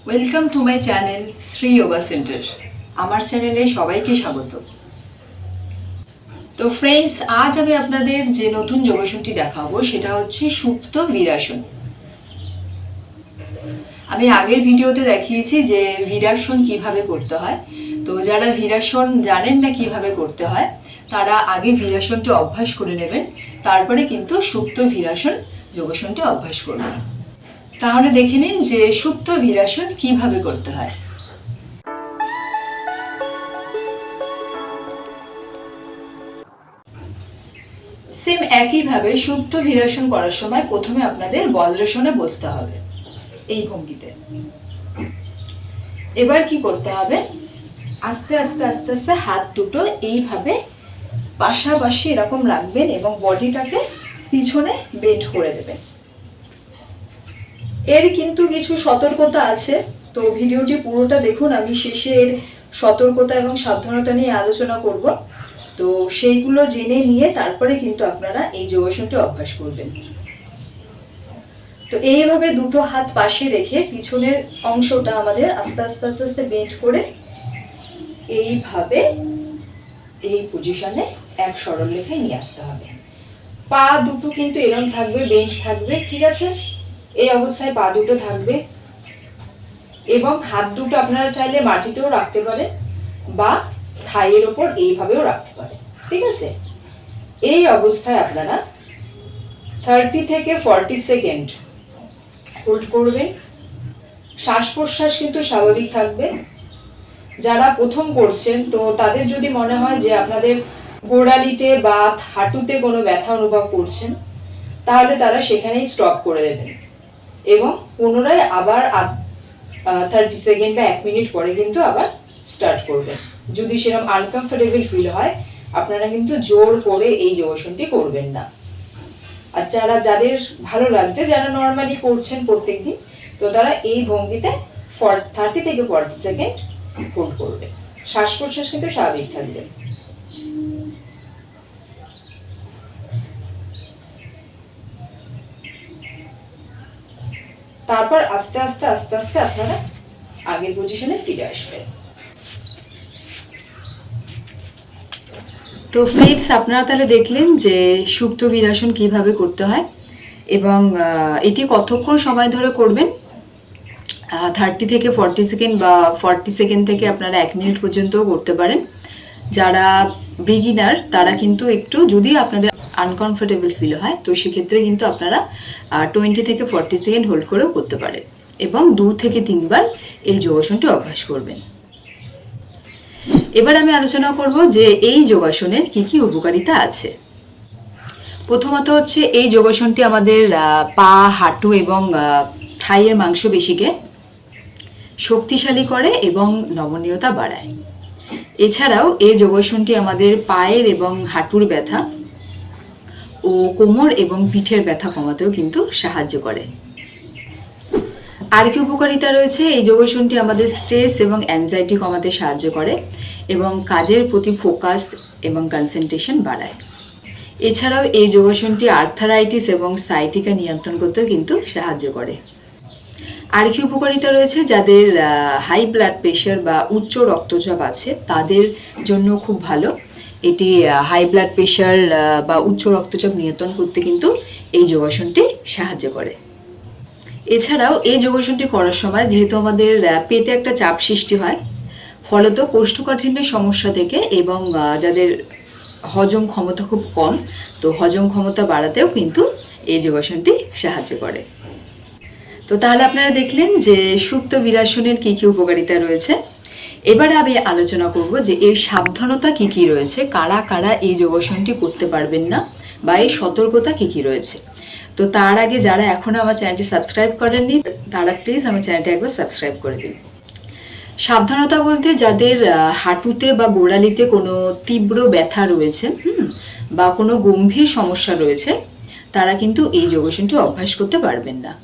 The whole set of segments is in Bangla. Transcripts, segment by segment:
Welcome to my channel Shri yoga centre. আমার চ্যানেলে সবাইকে স্বাগত। তো ফ্রেন্ডস, আজ আমি আপনাদের যে নতুন যোগাসনটি দেখাবো সেটা হচ্ছে সুপ্ত বীরাসন। আমি আগের ভিডিওতে দেখিয়েছি যে বীরাসন কিভাবে করতে হয়। তো যারা বীরাসন জানেন না কিভাবে করতে হয় তারা আগে বীরাসনটি অভ্যাস করে নেবেন, তারপরে কিন্তু সুপ্ত বীরাসন যোগাসনটি অভ্যাস করবেন। তাহলে দেখে নিন যে সুপ্ত বীরাসন কিভাবে করতে হয়। সেম একইভাবে সুপ্ত বীরাসন করার সময় প্রথমে আপনাদের বজ্রাসনে বসতে হবে, এই ভঙ্গিতে। এবার কি করতে হবে, আস্তে আস্তে আস্তে আস্তে হাত দুটো এইভাবে পাশাপাশি এরকম রাখবেন এবং বডিটাকে পিছনে বেন্ড করে দেবেন। এর কিন্তু কিছু সতর্কতা আছে, তো ভিডিওটি পুরোটা দেখুন। আমি শেষে এর সতর্কতা এবং সাবধানতা নিয়ে আলোচনা করব, তো সেইগুলো জেনে নিয়ে তারপরে কিন্তু আপনারা এই যোগাসনটি অভ্যাস করবেন। তো এইভাবে দুটো হাত পাশে রেখে পিছনের অংশটা আমাদের আস্তে আস্তে আস্তে আস্তে বেন্ড করে এইভাবে এই পজিশনে এক সরল রেখায় নিয়ে আসতে হবে। পা দুটো কিন্তু এরকম থাকবে, বেন্ড থাকবে, ঠিক আছে? এই অবস্থায় পা দুটো থাকবে এবং হাত দুটো আপনারা চাইলে মাটিতেও রাখতে পারেন বা থাইয়ের ওপর এইভাবেও রাখতে পারেন, ঠিক আছে? এই অবস্থায় আপনারা 30 থেকে 40 সেকেন্ড হোল্ড করবেন। শ্বাস প্রশ্বাস কিন্তু স্বাভাবিক থাকবে। যারা প্রথম করছেন তো তাদের যদি মনে হয় যে আপনাদের গোড়ালিতে বা হাঁটুতে কোনো ব্যথা অনুভব করছেন, তাহলে তারা সেখানেই স্টপ করে দেবেন এবং পুনরায় আবার 30 সেকেন্ড বা 1 মিনিট পরে কিন্তু আবার স্টার্ট করবেন। যদি সেরকম আনকমফোর্টেবল ফিল হয় আপনারা কিন্তু জোর করে এই যোগাসনটি করবেন না। আর যাদের ভালো লাগছে, যারা নর্মালি করছেন প্রত্যেকদিন, তো তারা এই ভঙ্গিতে 30 থেকে 40 সেকেন্ড হোল্ড করবে। শ্বাস প্রশ্বাস কিন্তু স্বাভাবিক থাকবে। তারপর আস্তে আস্তে আস্তে আস্তে আপনারা আগের পজিশনে ফিরে আসবেন। তো ফ্রেন্ডস, আপনারা তাহলে দেখলেন যে সুপ্ত বীরাসন কিভাবে করতে হয় এবং এটি কতক্ষণ সময় ধরে করবেন। 30 থেকে 40 সেকেন্ড বা 40 সেকেন্ড থেকে আপনারা 1 মিনিট পর্যন্তও করতে পারেন। যারা বিগিনার তারা কিন্তু একটু, যদি আপনাদের আনকমফোর্টেবল ফিল হয় তো সেক্ষেত্রে কিন্তু আপনারা 20 থেকে 40 সেকেন্ড হোল্ড করেও করতে পারেন এবং 2 থেকে 3 বার এই যোগাসনটি অভ্যাস করবেন। এবার আমি আলোচনা করব যে এই যোগাসনের কি কি উপকারিতা আছে। প্রথমত হচ্ছে এই যোগাসনটি আমাদের পা, হাঁটু এবং থাইয়ের মাংসপেশিকে শক্তিশালী করে এবং নমনীয়তা বাড়ায়। এছাড়াও এই যোগাসনটি আমাদের পায়ের এবং হাঁটুর ব্যথা ও কোমর এবং পিঠের ব্যথা কমাতেও কিন্তু সাহায্য করে। আর কি উপকারিতা রয়েছে, এই যোগাসনটি আমাদের স্ট্রেস এবং অ্যাংজাইটি কমাতে সাহায্য করে এবং কাজের প্রতি ফোকাস এবং কনসেন্ট্রেশন বাড়ায়। এছাড়াও এই যোগাসনটি আর্থারাইটিস এবং সাইটিকা নিয়ন্ত্রণ করতেও কিন্তু সাহায্য করে। আর কি উপকারিতা রয়েছে, যাদের হাই ব্লাড প্রেশার বা উচ্চ রক্তচাপ আছে তাদের জন্য খুব ভালো। এটি হাই ব্লাড প্রেশার বা উচ্চ রক্তচাপ নিয়ন্ত্রণ করতে কিন্তু এই যোগাসনটি সাহায্য করে। এছাড়াও এই যোগাসনটি করার সময় যেহেতু আমাদের পেটে একটা চাপ সৃষ্টি হয়, ফলত কোষ্ঠকাঠিন্যের সমস্যা থেকে এবং যাদের হজম ক্ষমতা খুব কম, তো হজম ক্ষমতা বাড়াতেও কিন্তু এই যোগাসনটি সাহায্য করে। তো তাহলে আপনারা দেখলেন যে সুপ্ত বীরাসনের কি কি উপকারিতা রয়েছে। এবারে আমি আলোচনা করব যে এর সাবধানতা কি কি রয়েছে, কারা কারা এই যোগাসনটি করতে পারবেন না বা এই সতর্কতা কি কি রয়েছে। তো তার আগে যারা এখনো আমার চ্যানেলটি সাবস্ক্রাইব করেননি তারা প্লিজ আমার চ্যানেলটি একবার সাবস্ক্রাইব করে দিন। সাবধানতা বলতে যাদের হাঁটুতে বা গোড়ালিতে কোনো তীব্র ব্যথা রয়েছে বা কোনো গম্ভীর সমস্যা রয়েছে, তারা কিন্তু এই যোগাসনটি অভ্যাস করতে পারবেন না।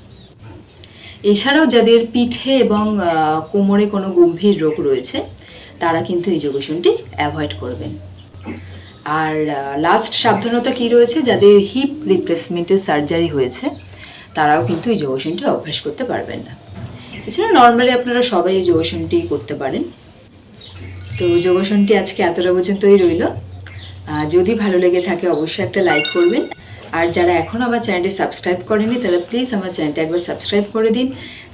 এছাড়াও যাদের পিঠে এবং কোমরে কোনো গম্ভীর রোগ রয়েছে তারা কিন্তু এই যোগাসনটি অ্যাভয়েড করবেন। আর লাস্ট সাবধানতা কি রয়েছে, যাদের হিপ রিপ্লেসমেন্টের সার্জারি হয়েছে তারাও কিন্তু এই যোগাসনটি অভ্যাস করতে পারবেন না। এছাড়া নর্মালি আপনারা সবাই এই যোগাসনটি করতে পারেন। তো যোগাসনটি আজকে এতটা পর্যন্তই রইল। যদি ভালো লেগে থাকে অবশ্যই একটা লাইক করবেন। আর যারা এখন আমার চ্যানেলটি সাবস্ক্রাইব করেনি তারা প্লিজ আমার চ্যানেলটি একবার সাবস্ক্রাইব করে দিন,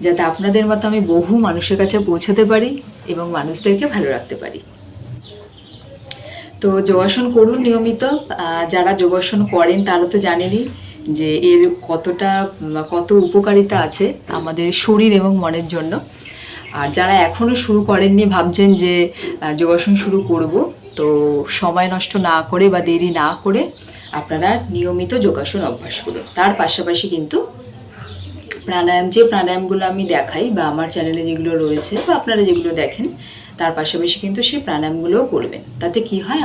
যাতে আপনাদের মতো আমি বহু মানুষের কাছে পৌঁছাতে পারি এবং মানুষদেরকে ভালো রাখতে পারি। তো যোগাসন করুন নিয়মিত। যারা যোগাসন করেন তারা তো জানেনই যে এর কত উপকারিতা আছে আমাদের শরীর এবং মনের জন্য। আর যারা এখনও শুরু করেননি, ভাবছেন যে যোগাসন শুরু করব, তো সময় নষ্ট না করে বা দেরি না করে আপনারা নিয়মিত যোগাসন অভ্যাস করুন। তার পাশাপাশি কিন্তু যে প্রাণায়ামগুলো আমি দেখাই বা আমার চ্যানেলে যেগুলো রয়েছে বা আপনারা যেগুলো দেখেন, তার পাশাপাশি কিন্তু সেই প্রাণায়ামগুলোও করবেন। তাতে কি হয়,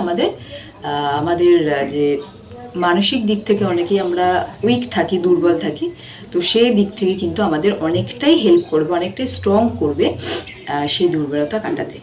আমাদের যে মানসিক দিক থেকে অনেকেই আমরা উইক থাকি, দুর্বল থাকি, তো সেই দিক থেকে কিন্তু আমাদের অনেকটাই হেল্প করবে, অনেকটাই স্ট্রং করবে সেই দুর্বলতা কাটাতে।